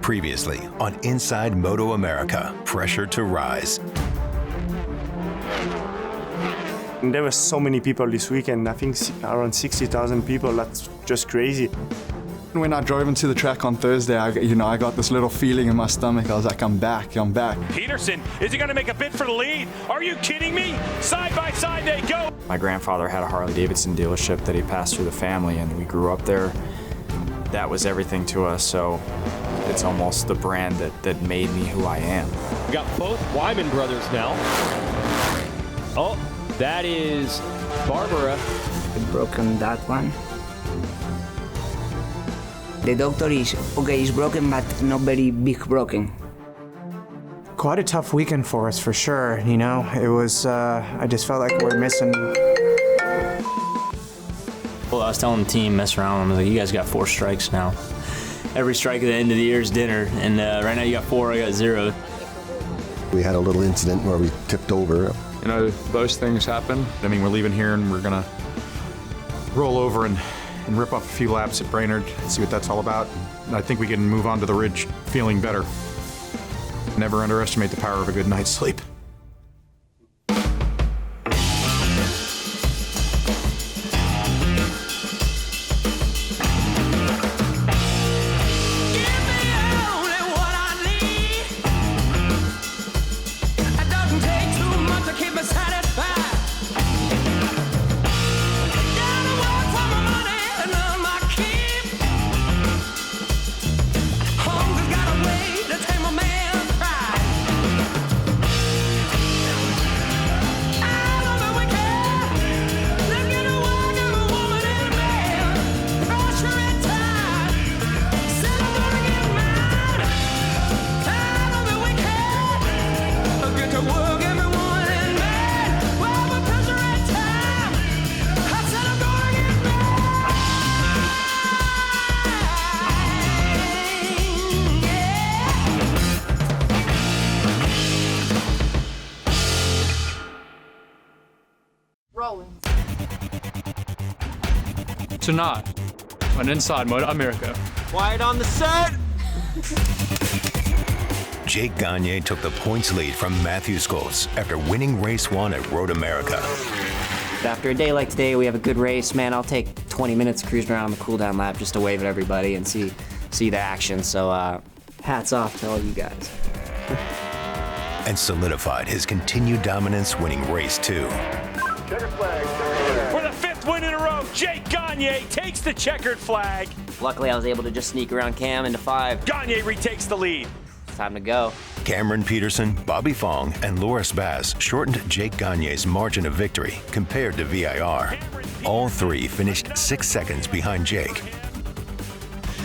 Previously on Inside MotoAmerica, pressure to rise. There were so many people this weekend, I think around 60,000 people. That's just crazy. When I drove into the track on Thursday, I got this little feeling in my stomach. I was like, I'm back. Peterson, is he going to make a bid for the lead? Are you kidding me? Side by side they go. My grandfather had a Harley-Davidson dealership that he passed through the family, and we grew up there. That was everything to us, so it's almost the brand that made me who I am. We got both Wyman brothers now. Oh, that is Barbara. I've broken that one. The doctor is, okay, it's broken, but not very big broken. Quite a tough weekend for us, for sure. You know, it was, I just felt like we're missing. Well, I was telling the team, mess around, I was like, you guys got 4 strikes now. Every strike at the end of the year is dinner, and right now you got 4, I got 0. We had a little incident where we tipped over. You know, those things happen. I mean, we're leaving here and we're gonna roll over and rip off a few laps at Brainerd, see what that's all about. And I think we can move on to the ridge feeling better. Never underestimate the power of a good night's sleep. Tonight on Inside MotoAmerica. Quiet on the set! Jake Gagne took the points lead from Matthew Scholz after winning race 1 at Road America. After a day like today, we have a good race. Man, I'll take 20 minutes cruising around on the cool-down lap just to wave at everybody and see the action. So hats off to all you guys. And solidified his continued dominance, winning race 2. For the 5th win in a row, Jake Gagne takes the checkered flag. Luckily, I was able to just sneak around Cam into 5. Gagne retakes the lead. It's time to go. Cameron Peterson, Bobby Fong, and Loris Baz shortened Jake Gagne's margin of victory compared to VIR. All 3 finished 6 seconds behind Jake.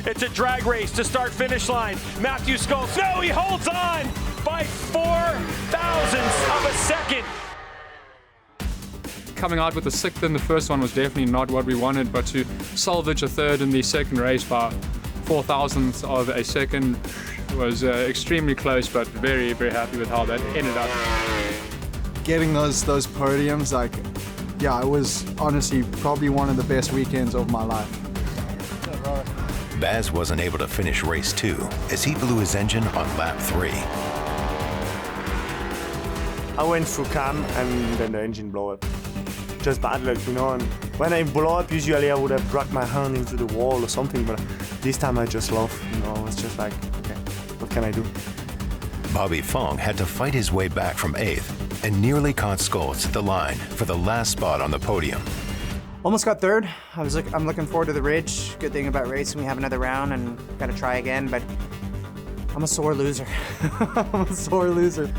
It's a drag race to start-finish line. Matthew Scholz, no, he holds on by 4 thousandths of a second. Coming out with a 6th in the first one was definitely not what we wanted, but to salvage a 3rd in the second race by 4 thousandths of a second was extremely close, but very, very happy with how that ended up. Getting those podiums, it was honestly probably one of the best weekends of my life. Baz wasn't able to finish race 2 as he blew his engine on lap 3. I went through Cam and then the engine blew up. Just bad luck, you know, and when I blow up, usually I would have dragged my hand into the wall or something, but this time I just laughed, you know, it's just like, okay, what can I do? Bobby Fong had to fight his way back from 8th and nearly caught Scholz at the line for the last spot on the podium. Almost got 3rd. I'm looking forward to the ridge. Good thing about racing, we have another round and gotta try again, but I'm a sore loser. I'm a sore loser.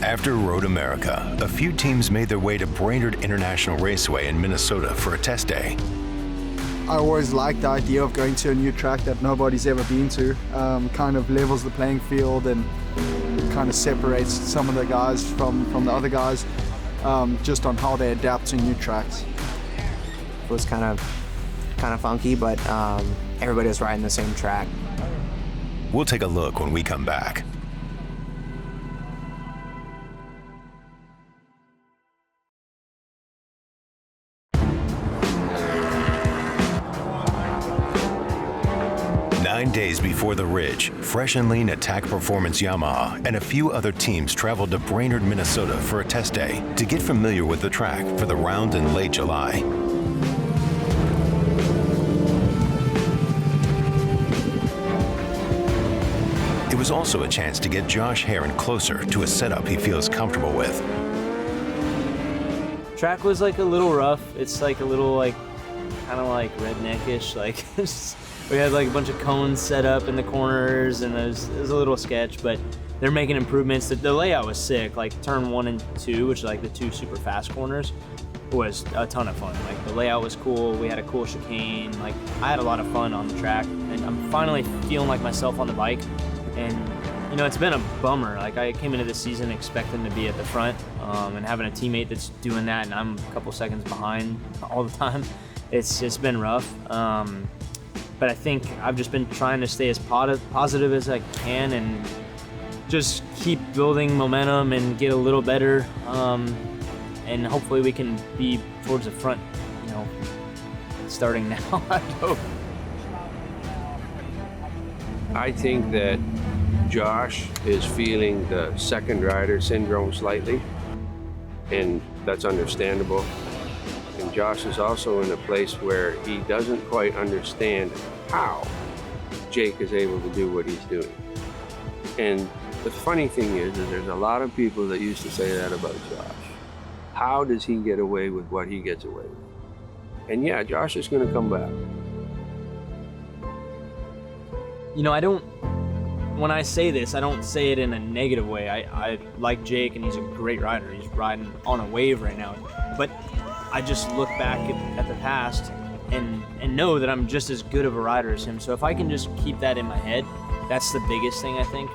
After Road America, a few teams made their way to Brainerd International Raceway in Minnesota for a test day. I always liked the idea of going to a new track that nobody's ever been to. Kind of levels the playing field and kind of separates some of the guys from the other guys just on how they adapt to new tracks. It was kind of funky, but everybody was riding the same track. We'll take a look when we come back. Days before the Ridge, Fresh and Lean Attack Performance Yamaha and a few other teams traveled to Brainerd, Minnesota for a test day to get familiar with the track for the round in late July. It was also a chance to get Josh Herron closer to a setup he feels comfortable with. Track was like a little rough. It's like a little like, kind of like redneckish, like we had like a bunch of cones set up in the corners, and it was a little sketch, but they're making improvements. The layout was sick. Like turn 1 and 2, which are like the 2 super fast corners, was a ton of fun. Like the layout was cool. We had a cool chicane. Like I had a lot of fun on the track, and I'm finally feeling like myself on the bike. And you know, it's been a bummer. Like I came into this season expecting to be at the front, and having a teammate that's doing that, and I'm a couple seconds behind all the time. It's been rough. But I think I've just been trying to stay as positive as I can and just keep building momentum and get a little better. And hopefully we can be towards the front, you know, starting now, I hope. I think that Josh is feeling the second rider syndrome slightly, and that's understandable. And Josh is also in a place where he doesn't quite understand how Jake is able to do what he's doing. And the funny thing is there's a lot of people that used to say that about Josh. How does he get away with what he gets away with? And yeah, Josh is going to come back. You know, when I say this, I don't say it in a negative way. I like Jake, and he's a great rider. He's riding on a wave right now. But I just look back at the past and know that I'm just as good of a rider as him. So if I can just keep that in my head, that's the biggest thing, I think.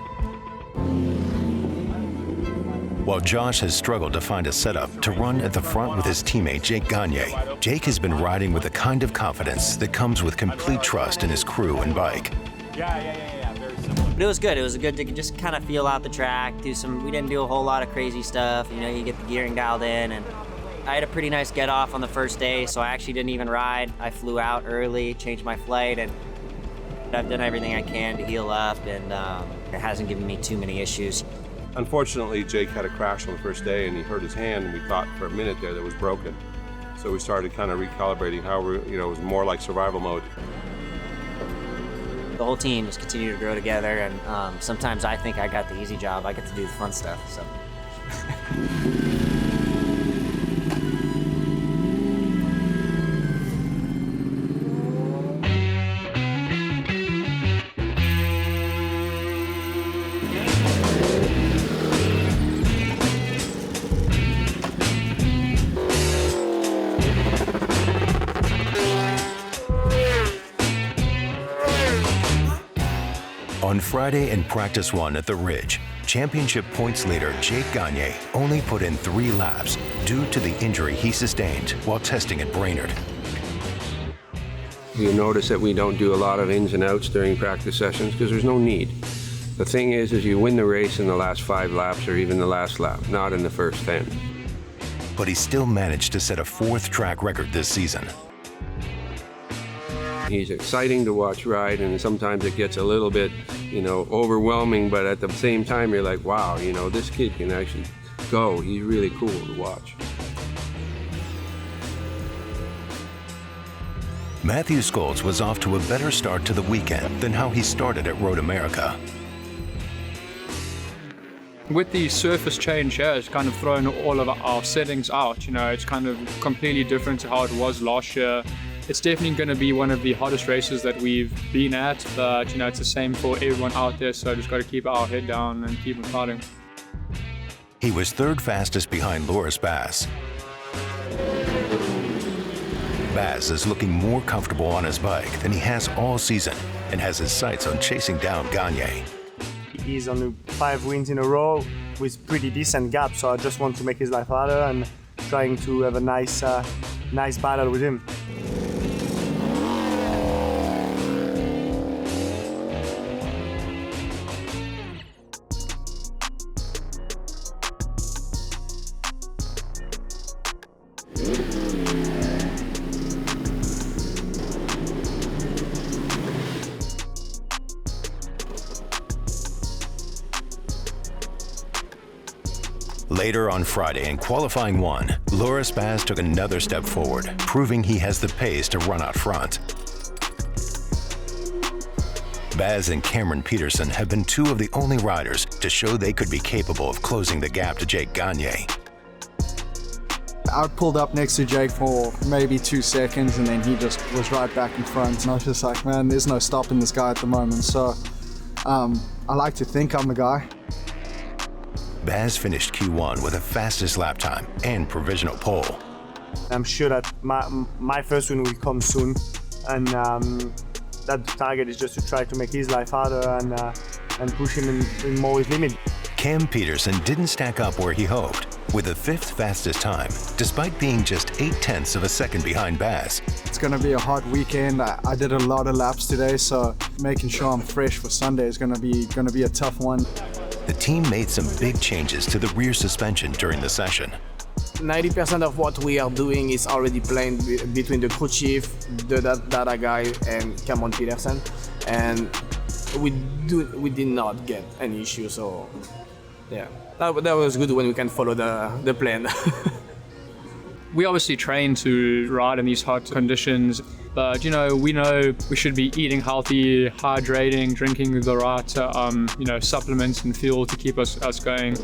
While Josh has struggled to find a setup to run at the front with his teammate Jake Gagne, Jake has been riding with the kind of confidence that comes with complete trust in his crew and bike. Yeah, very similar. But it was good. It was good to just kind of feel out the track, we didn't do a whole lot of crazy stuff. You know, you get the gearing dialed in, and I had a pretty nice get off on the first day, so I actually didn't even ride. I flew out early, changed my flight, and I've done everything I can to heal up, and it hasn't given me too many issues. Unfortunately, Jake had a crash on the first day, and he hurt his hand, and we thought for a minute there that it was broken. So we started kind of recalibrating how it was more like survival mode. The whole team just continued to grow together, and sometimes I think I got the easy job. I get to do the fun stuff, so. On Friday in Practice 1 at the Ridge, championship points leader Jake Gagne only put in 3 laps due to the injury he sustained while testing at Brainerd. You'll notice that we don't do a lot of ins and outs during practice sessions because there's no need. The thing is you win the race in the last 5 laps or even the last lap, not in the first 10. But he still managed to set a 4th track record this season. He's exciting to watch ride, and sometimes it gets a little bit, overwhelming, but at the same time you're like, wow, this kid can actually go. He's really cool to watch. Matthew Scholz was off to a better start to the weekend than how he started at Road America. With the surface change here, it's kind of thrown all of our settings out. It's kind of completely different to how it was last year. It's definitely going to be one of the hottest races that we've been at, but it's the same for everyone out there, so just got to keep our head down and keep fighting. He was 3rd fastest behind Loris Baz. Baz is looking more comfortable on his bike than he has all season and has his sights on chasing down Gagne. He's on 5 wins in a row with pretty decent gap, so I just want to make his life harder and trying to have a nice battle with him. Later on Friday in qualifying 1, Loris Baz took another step forward, proving he has the pace to run out front. Baz and Cameron Peterson have been two of the only riders to show they could be capable of closing the gap to Jake Gagne. I pulled up next to Jake for maybe 2 seconds and then he just was right back in front. And I was just like, man, there's no stopping this guy at the moment. So I like to think I'm the guy. Baz finished Q1 with the fastest lap time and provisional pole. I'm sure that my first win will come soon, and that the target is just to try to make his life harder and push him in more his limit. Cam Peterson didn't stack up where he hoped, with the 5th fastest time, despite being just 0.8 of a second behind Baz. It's going to be a hot weekend. I did a lot of laps today, so making sure I'm fresh for Sunday is going to be a tough one. The team made some big changes to the rear suspension during the session. 90% of what we are doing is already planned between the crew chief, the data guy, and Cameron Peterson, and we did not get any issue. So, yeah, that was good when we can follow the plan. We obviously train to ride in these hot conditions, but we know we should be eating healthy, hydrating, drinking the right supplements and fuel to keep us going.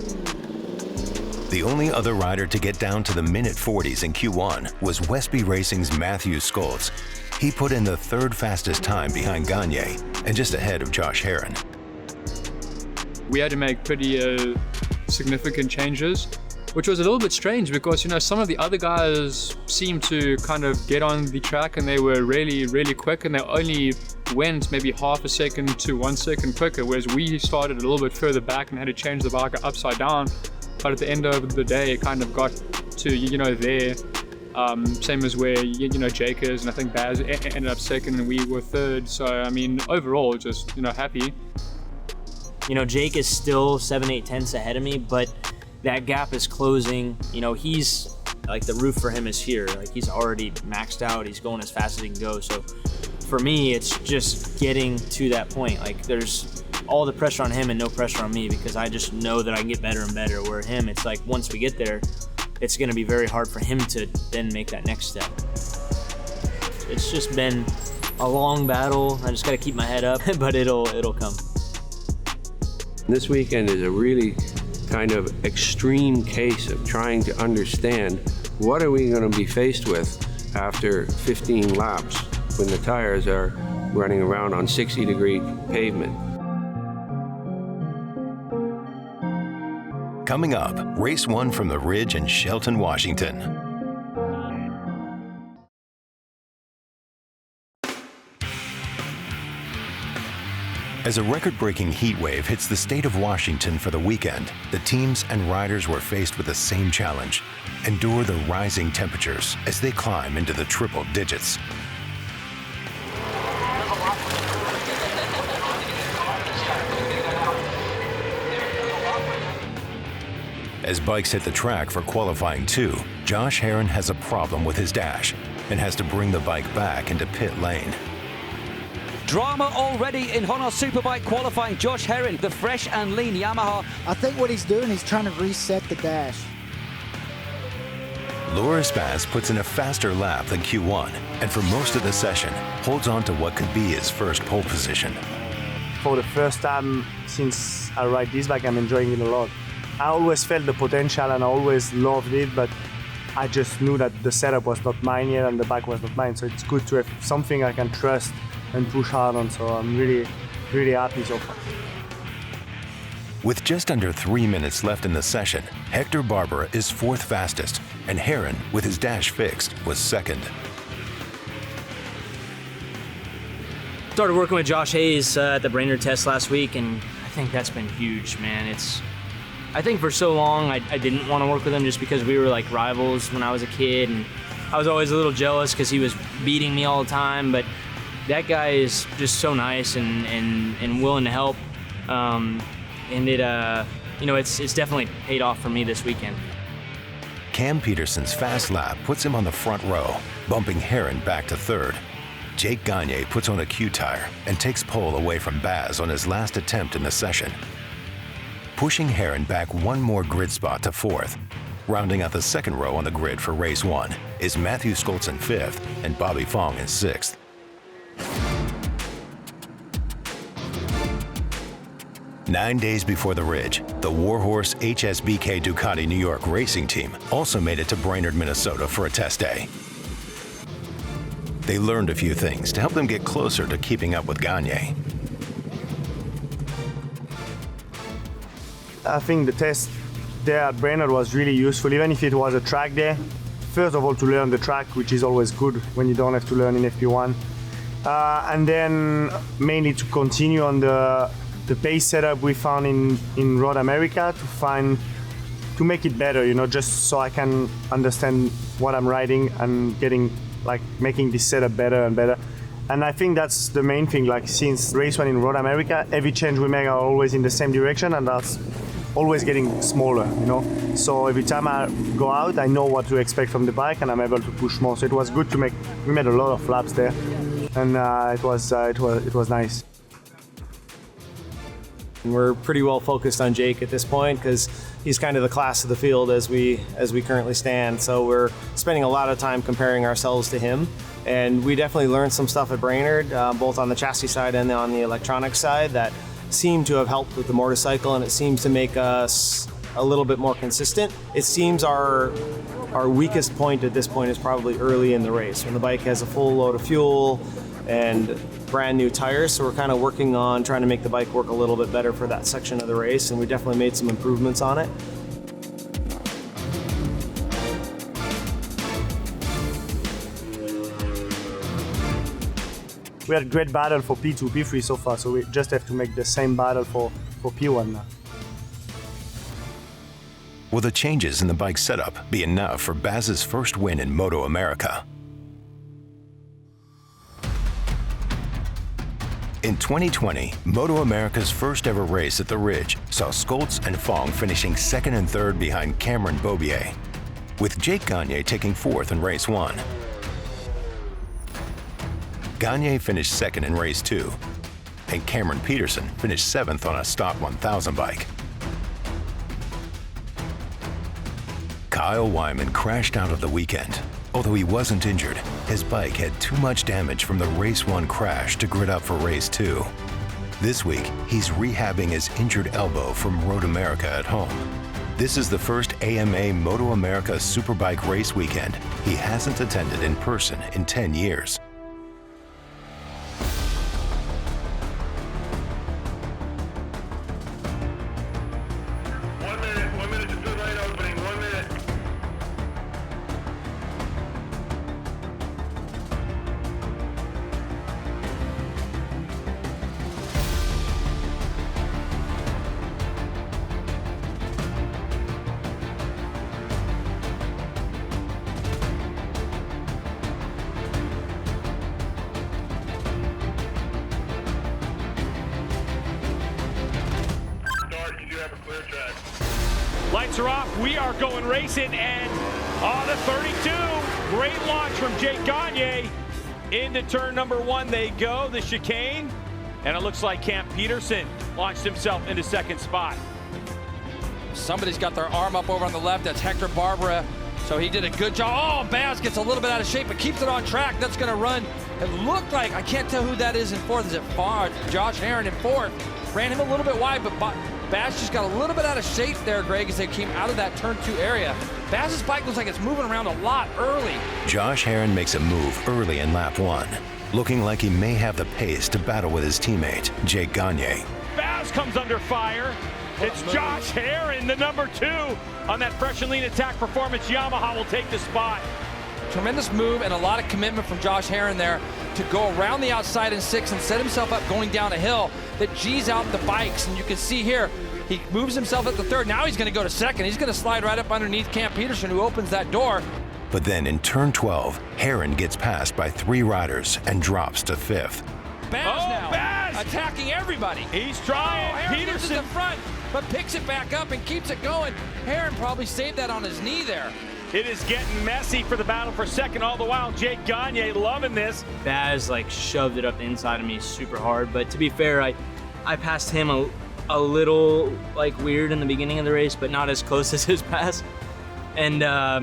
The only other rider to get down to the minute 40s in Q1 was Westby Racing's Matthew Skoltz. He put in the 3rd fastest time behind Gagne and just ahead of Josh Herrin. We had to make pretty significant changes, which was a little bit strange because, some of the other guys seemed to kind of get on the track and they were really, really quick, and they only went maybe half a second to 1 second quicker, whereas we started a little bit further back and had to change the bike upside down. But at the end of the day, it kind of got to, there. Same as where, Jake is, and I think Baz ended up 2nd and we were 3rd. So, I mean, overall, just, happy. Jake is still 7/8 ahead of me, but that gap is closing. He's like, the roof for him is here. Like, he's already maxed out. He's going as fast as he can go. So for me, it's just getting to that point. Like, there's all the pressure on him and no pressure on me because I just know that I can get better and better. Where him, it's like once we get there, it's going to be very hard for him to then make that next step. It's just been a long battle. I just got to keep my head up, but it'll come. This weekend is a really kind of extreme case of trying to understand what are we going to be faced with after 15 laps when the tires are running around on 60-degree pavement. Coming up, race 1 from the Ridge in Shelton, Washington. As a record-breaking heat wave hits the state of Washington for the weekend, the teams and riders were faced with the same challenge: endure the rising temperatures as they climb into the triple digits. As bikes hit the track for qualifying 2, Josh Herrin has a problem with his dash and has to bring the bike back into pit lane. Drama already in HONOS Superbike qualifying. Josh Herrin, the fresh and lean Yamaha. I think what he's doing, he's trying to reset the dash. Loris Baz puts in a faster lap than Q1 and for most of the session holds on to what could be his first pole position. For the first time since I ride this bike, I'm enjoying it a lot. I always felt the potential and I always loved it, but I just knew that the setup was not mine yet and the bike was not mine, so it's good to have something I can trust and push hard on, so I'm really, really happy so far. With just under 3 minutes left in the session, Hector Barbera is 4th fastest, and Herrin, with his dash fixed, was 2nd. Started working with Josh Hayes at the Brainerd test last week, and I think that's been huge, man. I think for so long I didn't want to work with him just because we were like rivals when I was a kid, and I was always a little jealous because he was beating me all the time, but that guy is just so nice and willing to help, and it's definitely paid off for me this weekend. Cam Peterson's fast lap puts him on the front row, bumping Herrin back to 3rd. Jake Gagne puts on a Q tire and takes pole away from Baz on his last attempt in the session. pushing Herrin back one more grid spot to 4th. Rounding out the second row on the grid for race 1 is Matthew Skoltz in 5th and Bobby Fong in 6th. Nine days before the Ridge, the Warhorse HSBK Ducati New York racing team also made it to Brainerd, Minnesota for a test day. They learned a few things to help them get closer to keeping up with Gagne. I think the test there at Brainerd was really useful, even if it was a track day. First of all, to learn the track, which is always good when you don't have to learn in FP1. And then mainly to continue on the pace setup we found in Road America to make it better, you know, just so I can understand what I'm riding and making this setup better and better. And I think that's the main thing, like since race 1 in Road America, every change we make are always in the same direction, and that's always getting smaller, you know. So every time I go out, I know what to expect from the bike, and I'm able to push more. So it was good we made a lot of laps there, and it was nice. We're pretty well focused on Jake at this point because he's kind of the class of the field as we currently stand. So we're spending a lot of time comparing ourselves to him. And we definitely learned some stuff at Brainerd, both on the chassis side and on the electronics side, that seemed to have helped with the motorcycle, and it seems to make us a little bit more consistent. It seems our weakest point at this point is probably early in the race when the bike has a full load of fuel and brand new tires, so we're kind of working on trying to make the bike work a little bit better for that section of the race, and we definitely made some improvements on it. We had a great battle for P2, P3 so far, so we just have to make the same battle for P1 now. Will the changes in the bike setup be enough for Baz's first win in MotoAmerica? In 2020, MotoAmerica's first ever race at the Ridge saw Skoltz and Fong finishing 2nd and 3rd behind Cameron Beaubier, with Jake Gagne taking 4th in race 1. Gagne finished 2nd in race 2, and Cameron Peterson finished 7th on a stock 1000 bike. Kyle Wyman crashed out of the weekend. Although he wasn't injured, his bike had too much damage from the race 1 crash to grid up for race 2. This week, he's rehabbing his injured elbow from Road America at home. This is the first AMA MotoAmerica Superbike race weekend he hasn't attended in person in 10 years. Lights are off. We are going racing, and the 32. Great launch from Jake Gagne. Into turn number 1 they go, the chicane, and it looks like Cam Peterson launched himself into 2nd spot. Somebody's got their arm up over on the left. That's Hector Barbera. So he did a good job. Oh, Baz gets a little bit out of shape, but keeps it on track. That's going to run. It looked like, I can't tell who that is in 4th. Is it Josh Herrin in 4th? Ran him a little bit wide, but Baz just got a little bit out of shape there, Greg, as they came out of that turn 2 area. Baz's bike looks like it's moving around a lot early. Josh Herrin makes a move early in lap 1, looking like he may have the pace to battle with his teammate, Jake Gagne. Baz comes under fire. It's Josh Herrin, the number 2 on that Fresh and Lean Attack Performance. Yamaha will take the spot. Tremendous move and a lot of commitment from Josh Herrin there to go around the outside in 6 and set himself up going down a hill that G's out the bikes. And you can see here, he moves himself at the 3rd. Now he's going to go to 2nd. He's going to slide right up underneath Cam Peterson, who opens that door. But then in turn 12, Herrin gets passed by 3 riders and drops to 5th. Baz now attacking everybody. He's trying. Herrin Peterson in the front, but picks it back up and keeps it going. Herrin probably saved that on his knee there. It is getting messy for the battle for 2nd. All the while, Jake Gagne loving this. Baz shoved it up the inside of me super hard, but to be fair, I passed him a little like weird in the beginning of the race, but not as close as his pass. And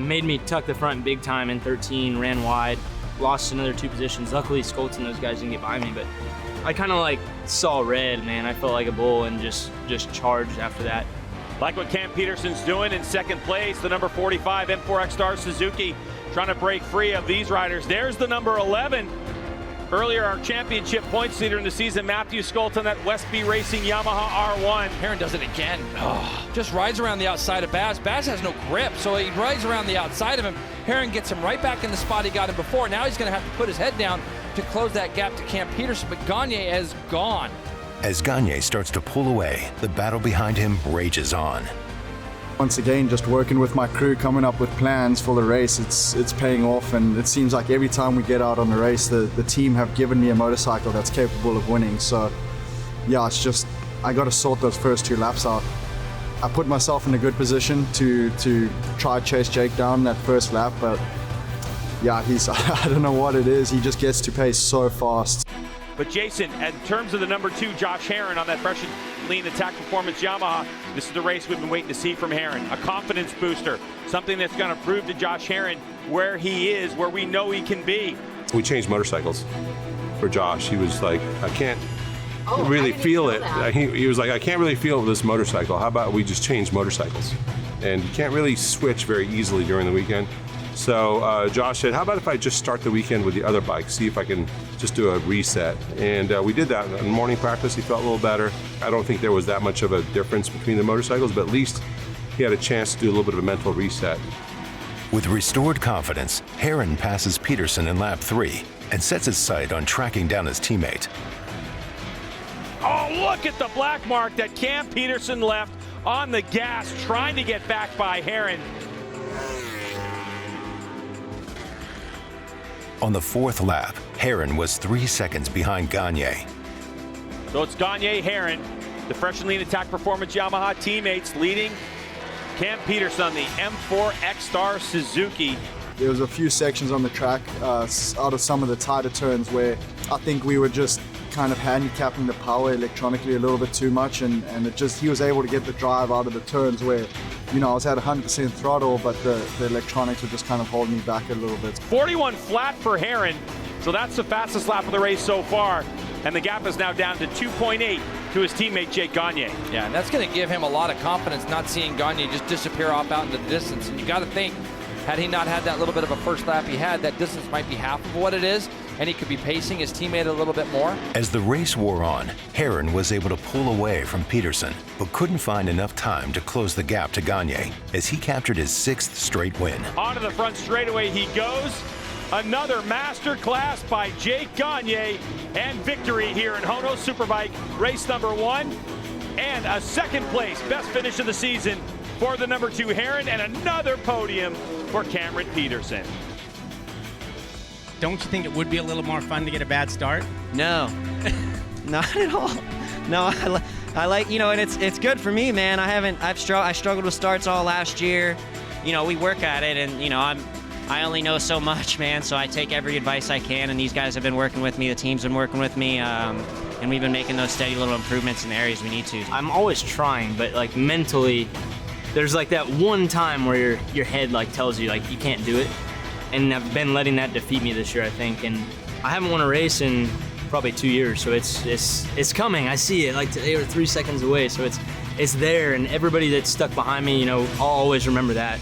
made me tuck the front big time in 13, ran wide, lost another 2 positions. Luckily, Shelton, those guys didn't get by me, but I kind of like saw red, man. I felt like a bull and just charged after that. Like what Cam Peterson's doing in second place, the number 45 M4X Star Suzuki trying to break free of these riders. There's the number 11. Earlier, our championship points leader in the season, Matthew Shelton, that Westby Racing Yamaha R1. Herrin does it again. Oh, just rides around the outside of Baz. Baz has no grip, so he rides around the outside of him. Herrin gets him right back in the spot he got him before. Now he's going to have to put his head down to close that gap to Cam Peterson, but Gagne is gone. As Gagne starts to pull away, the battle behind him rages on. Once again, just working with my crew, coming up with plans for the race, it's paying off, and it seems like every time we get out on the race, the team have given me a motorcycle that's capable of winning. So yeah, it's just, I got to sort those first 2 laps out. I put myself in a good position to try chase Jake down that first lap, but yeah, I don't know what it is, he just gets to pace so fast. But Jason, in terms of the number 2, Josh Herrin on that fresh and lean attack performance Yamaha, this is the race we've been waiting to see from Herrin. A confidence booster, something that's going to prove to Josh Herrin where he is, where we know he can be. We changed motorcycles for Josh. He was like, I can't really feel it. He was like, I can't really feel this motorcycle. How about we just change motorcycles? And you can't really switch very easily during the weekend. So Josh said, how about if I just start the weekend with the other bike, see if I can just do a reset. And we did that in morning practice. He felt a little better. I don't think there was that much of a difference between the motorcycles, but at least he had a chance to do a little bit of a mental reset. With restored confidence, Herrin passes Peterson in lap 3 and sets his sight on tracking down his teammate. Oh, look at the black mark that Cam Peterson left on the gas, trying to get back by Herrin. On the 4th lap, Herrin was 3 seconds behind Gagne. So it's Gagne, Herrin, the fresh and lean attack performance Yamaha teammates leading Cam Peterson on the M4X Star Suzuki. There was a few sections on the track out of some of the tighter turns where I think we were just kind of handicapping the power electronically a little bit too much, and he was able to get the drive out of the turns where, you know, I was at 100% throttle, but the electronics were just kind of holding me back a little bit. 41 flat for Herrin, so that's the fastest lap of the race so far, and the gap is now down to 2.8 to his teammate Jake Gagne. Yeah, and that's going to give him a lot of confidence, not seeing Gagne just disappear off out into the distance. And you got to think, had he not had that little bit of a first lap he had, that distance might be half of what it is, and he could be pacing his teammate a little bit more. As the race wore on, Herrin was able to pull away from Peterson, but couldn't find enough time to close the gap to Gagne as he captured his 6th straight win. Onto the front straightaway he goes. Another master class by Jake Gagne, and victory here in HONOS Superbike, race number 1, and a 2nd place best finish of the season for the number 2 Herrin, and another podium for Cameron Peterson. Don't you think it would be a little more fun to get a bad start? No, not at all. No, I like, you know, and it's good for me, man. I struggled with starts all last year. You know, we work at it, and you know, I only know so much, man. So I take every advice I can, and these guys have been working with me. The team's been working with me, and we've been making those steady little improvements in the areas we need to. I'm always trying, but like mentally, there's like that one time where your head like tells you like you can't do it. And I've been letting that defeat me this year, I think. And I haven't won a race in probably 2 years, so it's coming. I see it. Like they were 3 seconds away, so it's there. And everybody that's stuck behind me, you know, I'll always remember that.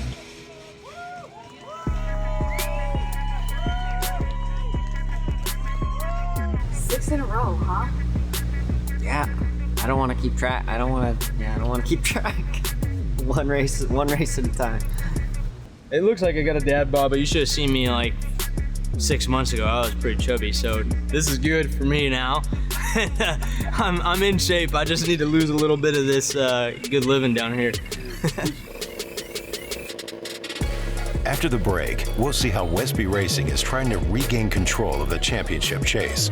Six in a row, huh? Yeah. I don't want to keep track. I don't want to keep track. One race at a time. It looks like I got a dad bod, but you should have seen me like 6 months ago. I was pretty chubby, so this is good for me now. I'm in shape. I just need to lose a little bit of this good living down here. After the break, we'll see how Westby Racing is trying to regain control of the championship chase.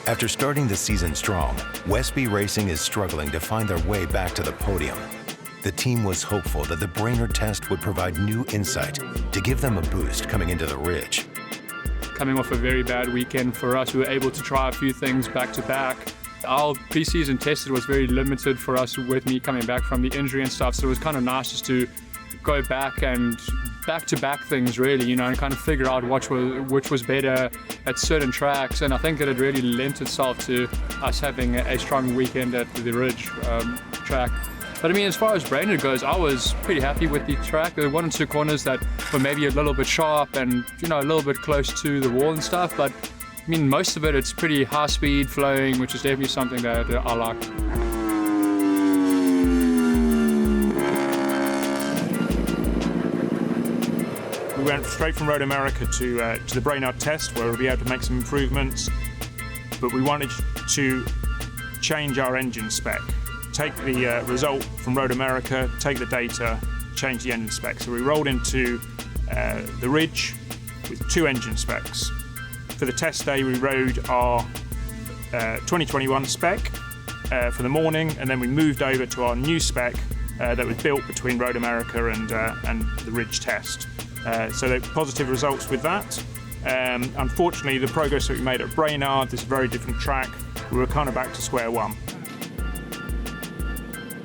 After starting the season strong, Westby Racing is struggling to find their way back to the podium. the team was hopeful that the Brainerd test would provide new insight to give them a boost coming into the Ridge. Coming off a very bad weekend for us, we were able to try a few things back to back. Our preseason tested was very limited for us with me coming back from the injury and stuff, so it was kind of nice just to go back and back-to-back things really, and kind of figure out which was better at certain tracks, and I think that it really lent itself to us having a strong weekend at the Ridge track. But I mean, as far as Brainerd goes, I was pretty happy with the track. There were 1 or 2 corners that were maybe a little bit sharp and a little bit close to the wall and stuff, but I mean, most of it, it's pretty high speed flowing, which is definitely something that I like. We went straight from Road America to the Brainerd test, where we'll be able to make some improvements, but we wanted to change our engine spec. Take the result from Road America, take the data, change the engine spec. So we rolled into the Ridge with 2 engine specs. For the test day, we rode our 2021 spec for the morning, and then we moved over to our new spec that was built between Road America and the Ridge test. So there were positive results with that. Unfortunately, the progress that we made at Brainerd, this very different track, we were kind of back to square one.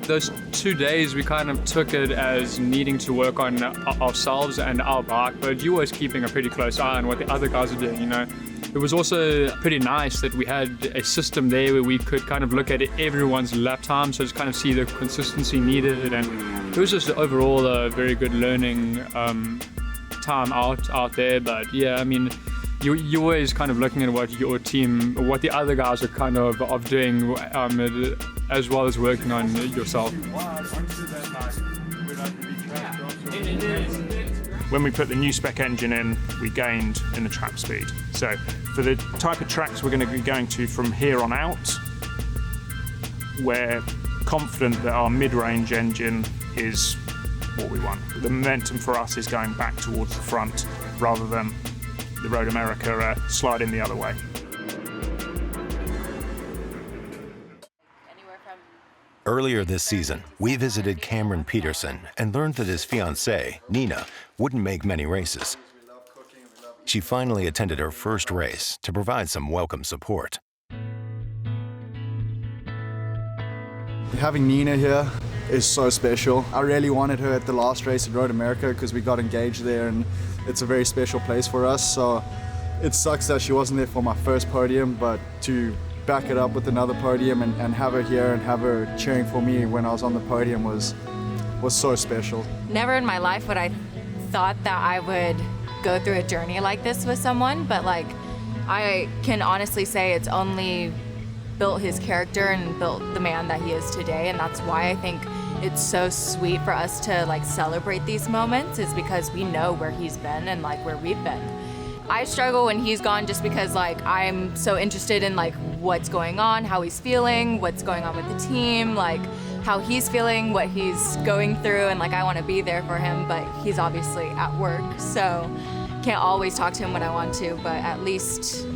Those 2 days, we kind of took it as needing to work on ourselves and our bike, but you always keeping a pretty close eye on what the other guys are doing, It was also pretty nice that we had a system there where we could kind of look at everyone's lap time, so just kind of see the consistency needed, and it was just overall a very good learning time out there. But yeah, I mean, you're always kind of looking at what your team, what the other guys are kind of doing, as well as working on yourself. When we put the new spec engine in, we gained in the trap speed. So for the type of tracks we're going to be going to from here on out, we're confident that our mid-range engine is what we want. The momentum for us is going back towards the front rather than the Road America sliding the other way. Earlier this season, we visited Cameron Peterson and learned that his fiancée, Nina, wouldn't make many races. She finally attended her first race to provide some welcome support. Having Nina here is so special. I really wanted her at the last race at Road America because we got engaged there, and it's a very special place for us. So it sucks that she wasn't there for my first podium, but to back it up with another podium and have her here and have her cheering for me when I was on the podium was so special. Never in my life would I thought that I would go through a journey like this with someone, but like I can honestly say it's only built his character and built the man that he is today, and that's why I think it's so sweet for us to like celebrate these moments, is because we know where he's been and like where we've been. I struggle when he's gone just because like I'm so interested in like what's going on, how he's feeling, what's going on with the team, like how he's feeling, what he's going through, and like I want to be there for him, but he's obviously at work, so can't always talk to him when I want to, but at least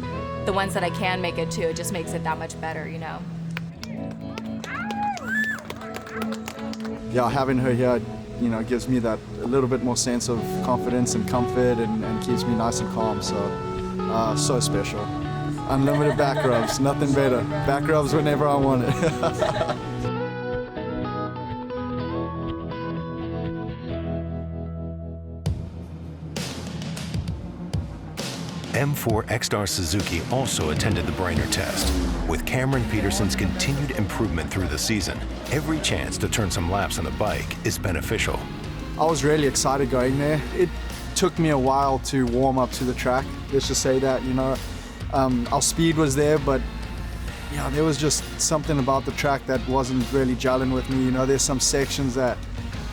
the ones that I can make it to, it just makes it that much better, Yeah, having her here, gives me that a little bit more sense of confidence and comfort and keeps me nice and calm, so special. Unlimited back rubs, nothing better. Back rubs whenever I want it. M4 X-Star Suzuki also attended the Brainerd test. With Cameron Peterson's continued improvement through the season, every chance to turn some laps on the bike is beneficial. I was really excited going there. It took me a while to warm up to the track, let's just say that, Our speed was there, but yeah, there was just something about the track that wasn't really gelling with me. There's some sections that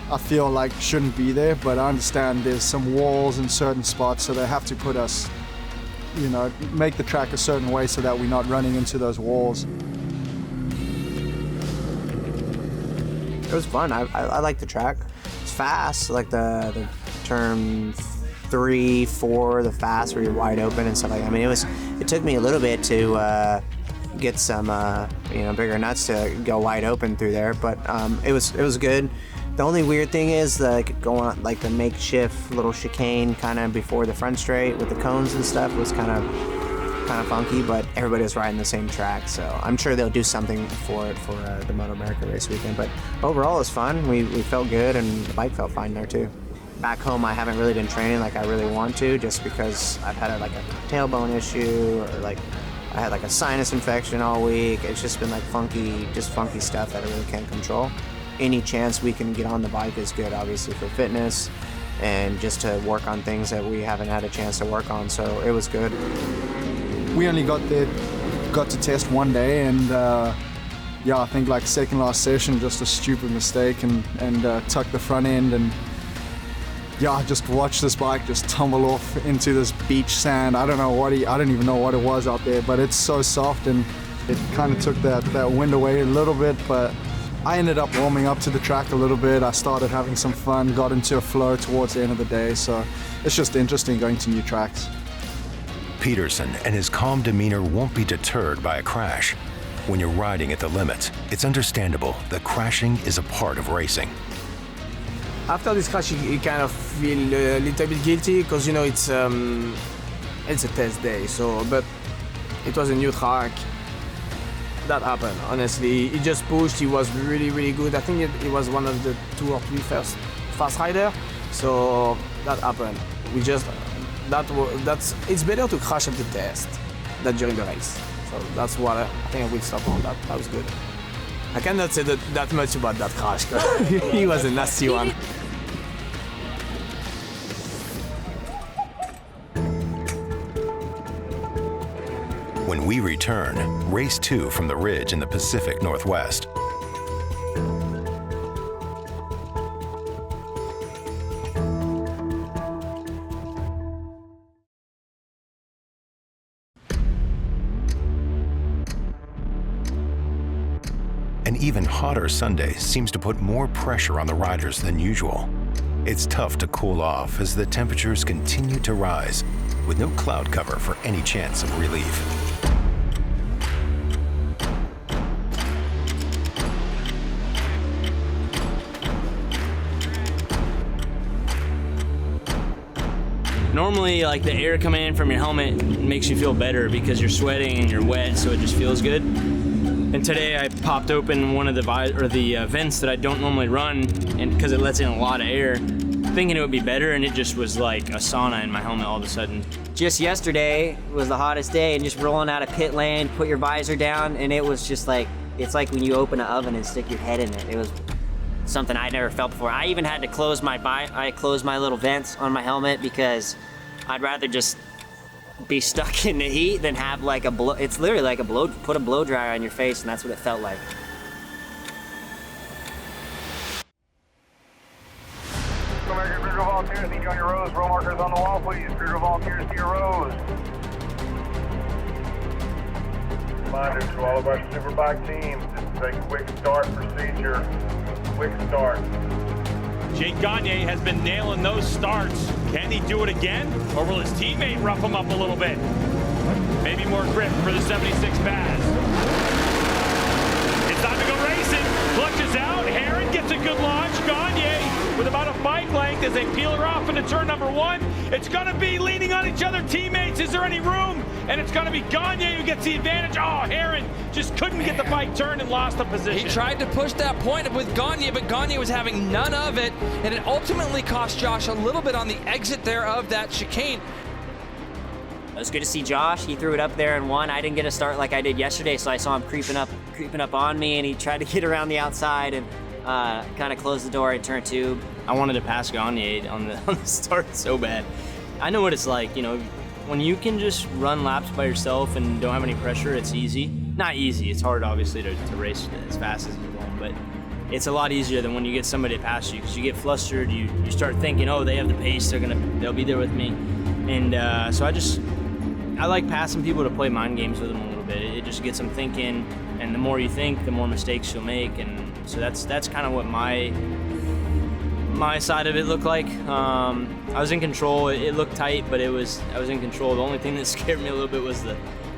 I feel like shouldn't be there, but I understand there's some walls in certain spots, so they have to put us make the track a certain way so that we're not running into those walls. It was fun. I like the track. It's fast, like the turn 3, 4, the fast where you're wide open and stuff like that. I mean, it took me a little bit to get some bigger nuts to go wide open through there, but it was good. The only weird thing is like going on like the makeshift little chicane kind of before the front straight with the cones and stuff was kind of funky, but everybody was riding the same track, so I'm sure they'll do something for it for the MotoAmerica race weekend. But overall, it's fun. We felt good, and the bike felt fine there too. Back home, I haven't really been training like I really want to, just because I've had like a tailbone issue, or like I had like a sinus infection all week. It's just been like funky stuff that I really can't control. Any chance we can get on the bike is good, obviously, for fitness and just to work on things that we haven't had a chance to work on, so it was good. We only got to test one day, and yeah, I think like second last session, just a stupid mistake and tucked the front end, and yeah, I just watched this bike just tumble off into this beach sand. I don't even know what it was out there, but it's so soft, and it kind of took that wind away a little bit, but I ended up warming up to the track a little bit. I started having some fun, got into a flow towards the end of the day, so it's just interesting going to new tracks. Peterson and his calm demeanor won't be deterred by a crash. When you're riding at the limits, it's understandable that crashing is a part of racing. After this crash, you kind of feel a little bit guilty because, you know, it's a test day. So, but it was a new track. That happened. Honestly, he just pushed. He was really, really good. I think he was one of the 2 or 3 first fast rider. So that happened. It's better to crash at the test than during the race. So that's what I think I will stop on that. That was good. I cannot say that much about that crash. He was a nasty one. When we return, race 2 from the ridge in the Pacific Northwest. An even hotter Sunday seems to put more pressure on the riders than usual. It's tough to cool off as the temperatures continue to rise, with no cloud cover for any chance of relief. Normally, like, the air coming in from your helmet makes you feel better because you're sweating and you're wet, so it just feels good. And today I popped open one of the vents that I don't normally run, and because it lets in a lot of air, thinking it would be better, and it just was like a sauna in my helmet all of a sudden. Just yesterday was the hottest day, and just rolling out of pit lane, put your visor down, and it was just like, it's like when you open an oven and stick your head in it. It was something I'd never felt before. I even had to close my little vents on my helmet because I'd rather just be stuck in the heat than have like it's literally like put a blow dryer on your face, and that's what it felt like. Crew volunteers, need you on your rows. Row markers on the wall, please. Crew volunteers to your rows. Reminder to all of our Superbike teams, this is a quick start procedure. Quick start. Jake Gagne has been nailing those starts. Can he do it again, or will his teammate rough him up a little bit? Maybe more grip for the 76 Baz. It's time to go racing. Clutches out. Herron gets a good launch. Gagne with about a bike length as they peel her off into turn number 1. It's going to be leaning on each other teammates. Is there any room? And it's going to be Gagne who gets the advantage. Oh, Herron just couldn't get the bike turned and lost the position. He tried to push that point with Gagne, but Gagne was having none of it, and it ultimately cost Josh a little bit on the exit there of that chicane. It was good to see Josh. He threw it up there and won. I didn't get a start like I did yesterday, so I saw him creeping up on me, and he tried to get around the outside and kind of close the door in turn 2. I wanted to pass Gagne on the start so bad. I know what it's like, you know, when you can just run laps by yourself and don't have any pressure, it's easy. Not easy, it's hard obviously to race as fast as you're going, but it's a lot easier than when you get somebody to pass you, because you get flustered, you start thinking, oh, they have the pace, they'll be there with me. And so I like passing people to play mind games with them a little bit. It just gets them thinking, and the more you think, the more mistakes you'll make, and so that's kind of what my side of it looked like. I was in control. It looked tight, but I was in control. The only thing that scared me a little bit was the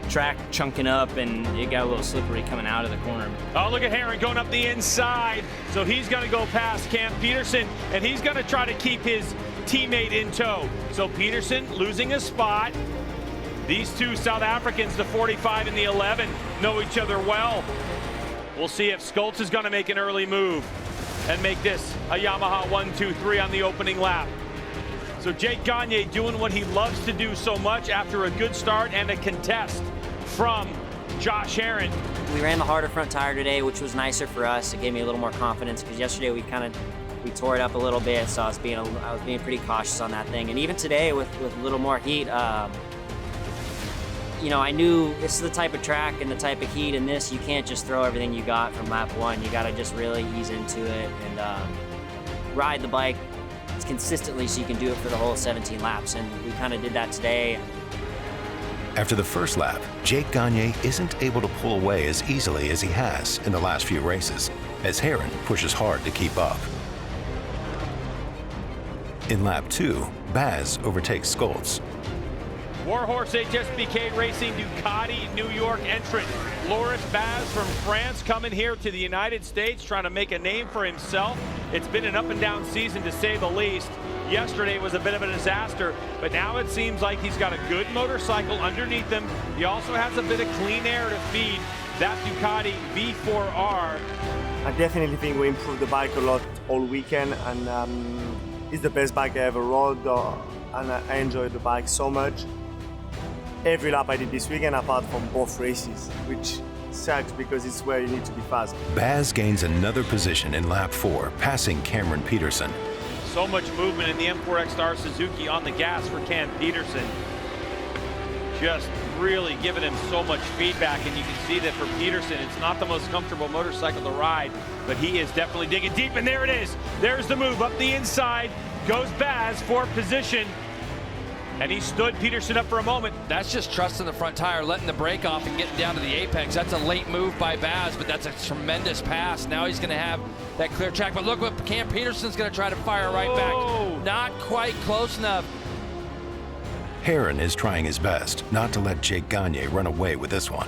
track chunking up, and it got a little slippery coming out of the corner. Oh, look at Herron going up the inside. So he's going to go past Cam Peterson, and he's going to try to keep his teammate in tow. So Peterson losing a spot. These two South Africans, the 45 and the 11, know each other well. We'll see if Schultz is going to make an early move and make this a Yamaha 1-2-3 on the opening lap. So Jake Gagne doing what he loves to do so much after a good start and a contest from Josh Herron. We ran the harder front tire today, which was nicer for us. It gave me a little more confidence because yesterday we tore it up a little bit, so I was being pretty cautious on that thing. And even today with a little more heat, you know, I knew this is the type of track and the type of heat in this, you can't just throw everything you got from lap one. You got to just really ease into it and ride the bike consistently so you can do it for the whole 17 laps. And we kind of did that today. After the first lap, Jake Gagne isn't able to pull away as easily as he has in the last few races, as Herron pushes hard to keep up. In lap 2, Baz overtakes Schultz. Warhorse HSBK Racing Ducati New York entrant Loris Baz from France coming here to the United States trying to make a name for himself. It's been an up and down season to say the least. Yesterday was a bit of a disaster, but now it seems like he's got a good motorcycle underneath him. He also has a bit of clean air to feed that Ducati V4R. I definitely think we improved the bike a lot all weekend, and it's the best bike I ever rode, and I enjoyed the bike so much. Every lap I did this weekend, apart from both races, which sucks because it's where you need to be fast. Baz gains another position in lap 4, passing Cameron Peterson. So much movement in the M4X Star Suzuki on the gas for Cam Peterson. Just really giving him so much feedback, and you can see that for Peterson, it's not the most comfortable motorcycle to ride, but he is definitely digging deep, and there it is. There's the move up the inside, goes Baz for position. And he stood Peterson up for a moment. That's just trusting the front tire, letting the brake off and getting down to the apex. That's a late move by Baz, but that's a tremendous pass. Now he's going to have that clear track. But look what Cam Peterson's going to try to fire right back. Not quite close enough. Herron is trying his best not to let Jake Gagne run away with this one.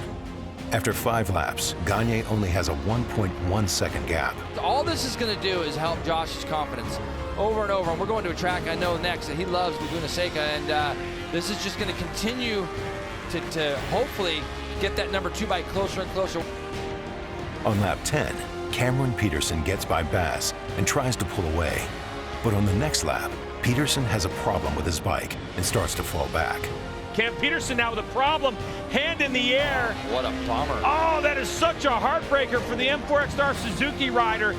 After 5 laps, Gagne only has a 1.1 second gap. All this is going to do is help Josh's confidence over and over. And we're going to a track I know next that he loves, Laguna Seca, and this is just going to continue to hopefully get that number 2 bike closer and closer. On lap 10, Cameron Peterson gets by Baz and tries to pull away. But on the next lap, Peterson has a problem with his bike and starts to fall back. Cam Peterson now with a problem, hand in the air. What a bummer. Oh, that is such a heartbreaker for the M4X Star Suzuki rider.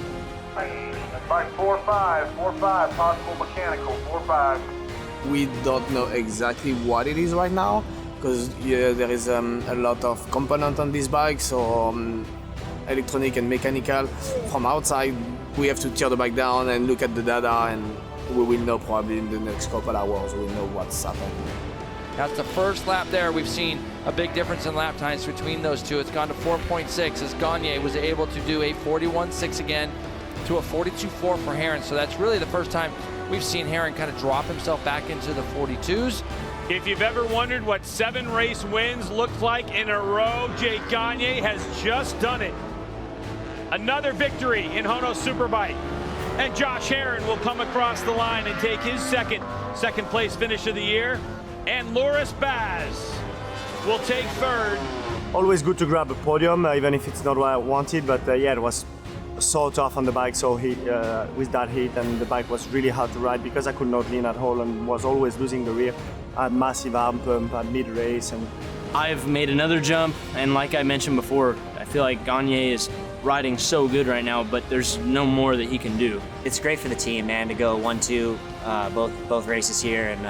Bike 4-5, possible mechanical, 4-5. We don't know exactly what it is right now because there is a lot of component on this bike, so electronic and mechanical. From outside, we have to tear the bike down and look at the data, and we will know probably in the next couple hours. We'll know what's happening. That's the first lap there. We've seen a big difference in lap times between those two. It's gone to 4.6 as Gagne was able to do a 41.6 again to a 42.4 for Herron. So that's really the first time we've seen Herron kind of drop himself back into the 42s. If you've ever wondered what 7 race wins look like in a row, Jake Gagne has just done it. Another victory in HONOS Superbike. And Josh Herron will come across the line and take his second place finish of the year. And Loris Baz will take 3rd. Always good to grab a podium, even if it's not what I wanted, but yeah, it was so tough on the bike, so with that heat, and the bike was really hard to ride because I could not lean at all and was always losing the rear. I had massive arm pump at mid-race. And I've made another jump, and like I mentioned before, I feel like Gagne is riding so good right now, but there's no more that he can do. It's great for the team, man, to go 1-2 both races here, and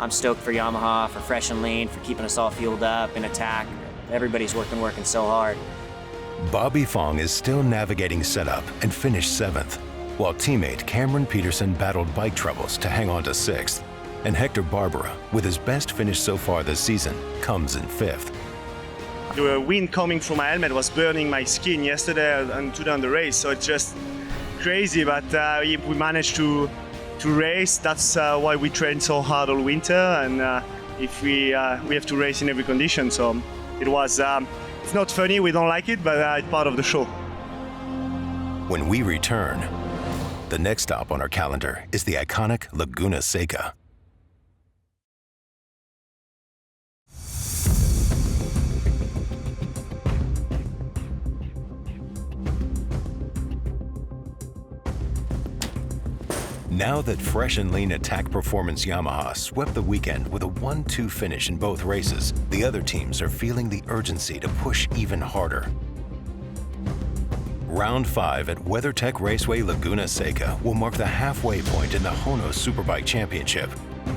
I'm stoked for Yamaha, for Fresh and Lean, for keeping us all fueled up in attack. Everybody's working so hard. Bobby Fong is still navigating setup and finished 7th, while teammate Cameron Peterson battled bike troubles to hang on to 6th. And Hector Barbera, with his best finish so far this season, comes in 5th. The wind coming from my helmet was burning my skin yesterday and today on the race, so it's just crazy, but we managed to race. That's why we trained so hard all winter, and if we have to race in every condition. So it was, it's not funny, we don't like it, but it's part of the show. When we return, the next stop on our calendar is the iconic Laguna Seca. Now that fresh and lean Attack Performance Yamaha swept the weekend with a 1-2 finish in both races, the other teams are feeling the urgency to push even harder. Round 5 at WeatherTech Raceway Laguna Seca will mark the halfway point in the HONOS Superbike Championship.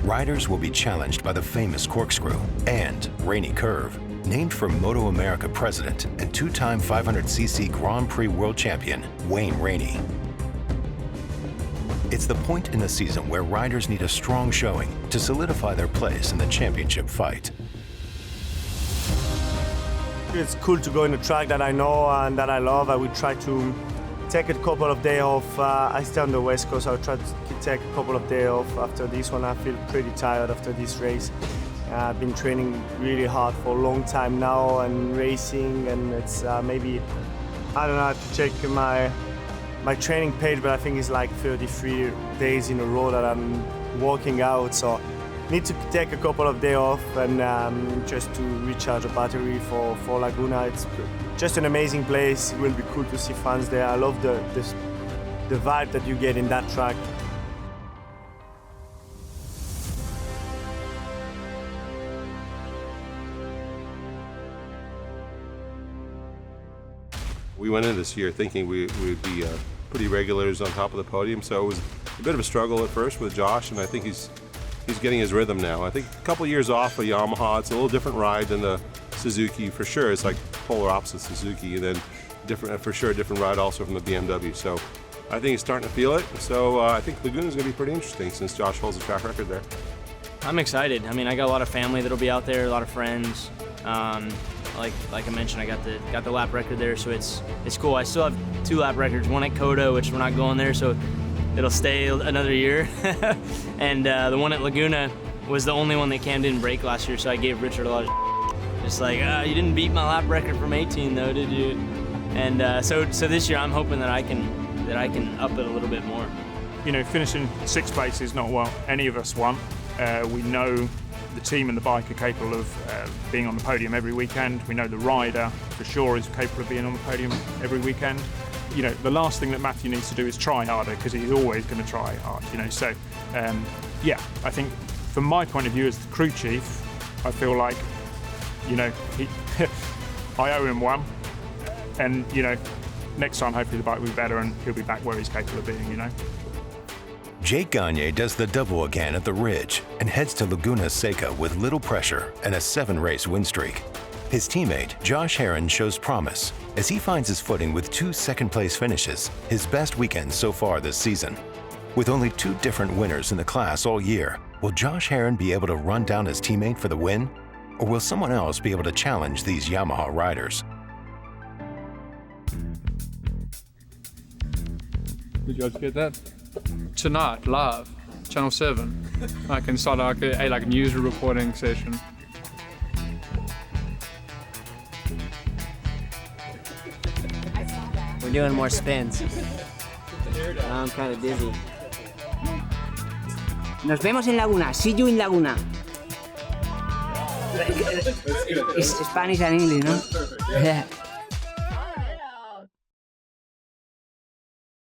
Riders will be challenged by the famous corkscrew and rainy curve, named for MotoAmerica president and two-time 500cc Grand Prix world champion Wayne Rainey. It's the point in the season where riders need a strong showing to solidify their place in the championship fight. It's cool to go in a track that I know and that I love. I would try to take a couple of days off. I stay on the West Coast. I'll try to take a couple of days off after this one. I feel pretty tired after this race. I've been training really hard for a long time now and racing, and it's maybe, I don't know, I have to check my training page, but I think it's like 33 days in a row that I'm working out, so need to take a couple of days off and just to recharge a battery for Laguna. It's just an amazing place. It will be cool to see fans there. I love the vibe that you get in that track. We went in this year thinking we would be pretty regulars on top of the podium, so it was a bit of a struggle at first with Josh, and I think he's getting his rhythm now. I think a couple years off of Yamaha, it's a little different ride than the Suzuki for sure. It's like polar opposite Suzuki, and then different for sure a different ride also from the BMW. So I think he's starting to feel it. So I think Laguna's going to be pretty interesting since Josh holds the track record there. I'm excited. I mean, I got a lot of family that'll be out there, a lot of friends. Like I mentioned, I got the lap record there, so it's cool. I still have 2 lap records, one at Coda, which we're not going there, so it'll stay another year. And the one at Laguna was the only one that Cam didn't break last year, so I gave Richard a lot of just like, you didn't beat my lap record from 18 though, did you? And so this year I'm hoping that I can up it a little bit more. You know, finishing 6th place is not what any of us want. We know the team and the bike are capable of being on the podium every weekend. We know the rider for sure is capable of being on the podium every weekend. You know, the last thing that Matthew needs to do is try harder, because he's always going to try hard, you know. So, yeah, I think from my point of view as the crew chief, I feel like, you know, I owe him one. And, you know, next time hopefully the bike will be better and he'll be back where he's capable of being, you know. Jake Gagne does the double again at the Ridge and heads to Laguna Seca with little pressure and a 7-race win streak. His teammate, Josh Herrin, shows promise as he finds his footing with 2 second-place finishes, his best weekend so far this season. With only 2 different winners in the class all year, will Josh Herrin be able to run down his teammate for the win? Or will someone else be able to challenge these Yamaha riders? Did you guys get that? Tonight, live, Channel 7. I can start a news reporting session. We're doing more spins. I'm kind of dizzy. Nos vemos en Laguna. See you in Laguna. It's Spanish and English, no? Yeah.